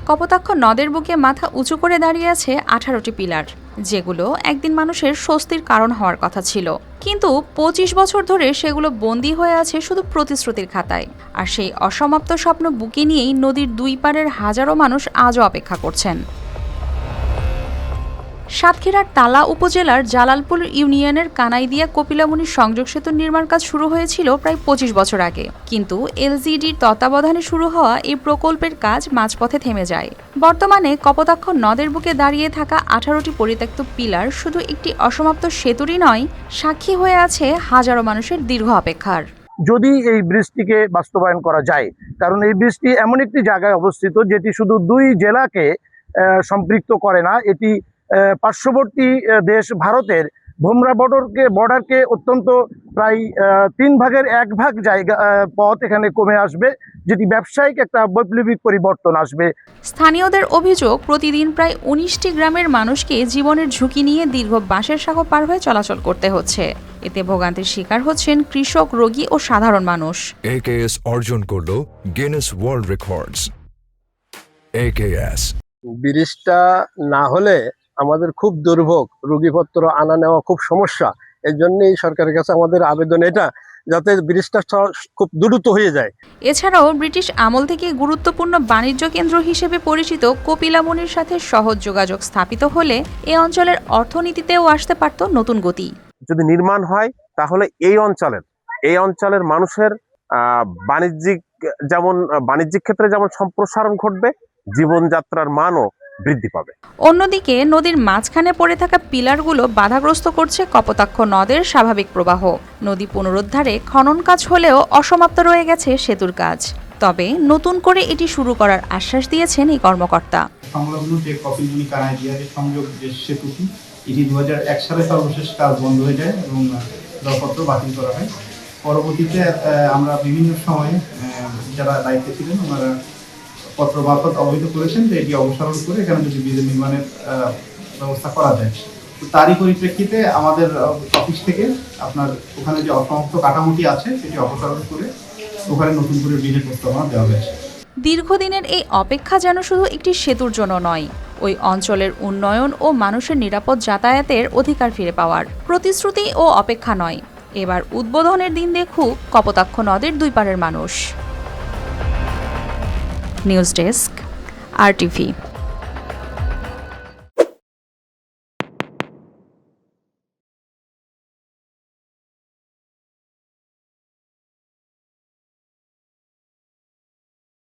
কপোতাক্ষ নদের বুকে মাথা উঁচু করে দাঁড়িয়ে আছে 18টি পিলার, যেগুলো একদিন মানুষের স্বস্তির কারণ হওয়ার কথা ছিল। কিন্তু 25 বছর ধরে সেগুলো বন্দী হয়ে আছে শুধু প্রতিশ্রুতির খাতায়। আর সেই অসমাপ্ত স্বপ্ন বুকে নিয়েই নদীর দুই পাড়ের হাজারো মানুষ আজও অপেক্ষা করছেন। সাতক্ষীরার তালা উপজেলার জালালপুর ইউনিয়নের কানাইদিয়া কপিলামুনি সংযোগ সেতুর নির্মাণ কাজ শুরু হয়েছিল প্রায় 25 বছর আগে, কিন্তু এলজিইডির তত্ত্বাবধানে শুরু হওয়া এই প্রকল্পের কাজ মাঝপথে থেমে যায়। বর্তমানে কপোতাক্ষ নদের বুকে দাঁড়িয়ে থাকা 18টি পরিত্যক্ত পিলার শুধু একটি অসমাপ্ত সেতুরই নয়, সাক্ষী হয়ে আছে হাজারো মানুষের দীর্ঘ অপেক্ষার। যদি এই ব্রিজটিকে বাস্তবায়ন করা যায়, কারণ এই ব্রিজটি এমন একটি জায়গায় অবস্থিত যেটি শুধু দুই জেলাকে সম্পৃক্ত করে না, এটি পার্শ্ববর্তী দেশ ভারতের ভোমরা বর্ডারকে অত্যন্ত প্রায় 1/3 জায়গা পথ এখানে কমে আসবে, যেটি ব্যবসায়িক একটা বৈপ্লবিক পরিবর্তন আসবে। স্থানীয়দের অভিযোগ, প্রতিদিন প্রায় 19টি গ্রামের মানুষকে জীবনের ঝুঁকি নিয়ে দীর্ঘ বাঁশের সাঁকো পার হয়ে চলাচল করতে হচ্ছে। এতে ভোগান্তির শিকার হচ্ছেন কৃষক, রোগী ও সাধারণ মানুষ। AKS অর্জন করলো গিনেস ওয়ার্ল্ড রেকর্ডস। AKS ব্রিজটা না হলে আমাদের খুব দুর্ভোগ, রোগীপত্র আনা নেওয়া খুব সমস্যা। এর জন্যই সরকারের কাছে আমাদের আবেদন এটা, যাতে ব্রিজটা খুব দ্রুত হয়ে যায়। এছাড়াও ব্রিটিশ আমল থেকে গুরুত্বপূর্ণ বাণিজ্য কেন্দ্র হিসেবে পরিচিত কপিলামুনির সাথে সহজ যোগাযোগ স্থাপিত হলে এ অঞ্চলের অর্থনীতিতেও আসতে পারত নতুন গতি। যদি নির্মাণ হয় তাহলে এই অঞ্চলের মানুষের বাণিজ্যিক ক্ষেত্রে যেমন সম্প্রসারণ ঘটবে, জীবনযাত্রার মানও বৃদ্ধি পাবে। অন্যদিকে নদীর মাঝখানে পড়ে থাকা পিলারগুলো বাধাগ্রস্ত করছে কপোতাক্ষ নদের স্বাভাবিক প্রবাহ। নদী পুনরুদ্ধারে খনন কাজ হলেও অসমাপ্ত রয়ে গেছে সেতুর কাজ। তবে নতুন করে এটি শুরু করার আশ্বাস দিয়েছেন এই কর্মকর্তা। সংলগ্ন যে কপিলমুনি কানাইদিয়া সংযোগ যে সেতুটি, এটি 2001 সালে সর্বশেষ কাজ বন্ধ হয়ে যায় এবং দরপত্র বাতিল করা হয়। পরবর্তীতে আমরা বিভিন্ন সময়ে যারা দায়িত্বে ছিলেন ওনারা পত্র মারফত অবহিত করেছেন যে এটি অপসারণ করে এখানে যদি ব্রিজ নির্মাণের ব্যবস্থা করা যায়। তো তারই পরিপ্রেক্ষিতে আমাদের অফিস থেকে আপনার ওখানে যে অসমাপ্ত কাঠামোটি আছে সেটি অপসারণ করে ওখানে নতুন করে ব্রিজের প্রস্তাবনা দেওয়া হয়েছে। দীর্ঘদিনের এই অপেক্ষা যেন শুধু একটি সেতুর জন্য নয়, ওই অঞ্চলের উন্নয়ন ও মানুষের নিরাপদ যাতায়াতের অধিকার ফিরে পাওয়ার প্রতিশ্রুতি ও অপেক্ষা নয়। এবার উদ্বোধনের দিন দেখুক কপোতাক্ষ নদের দুই পাড়ের মানুষ। News desk, RTV।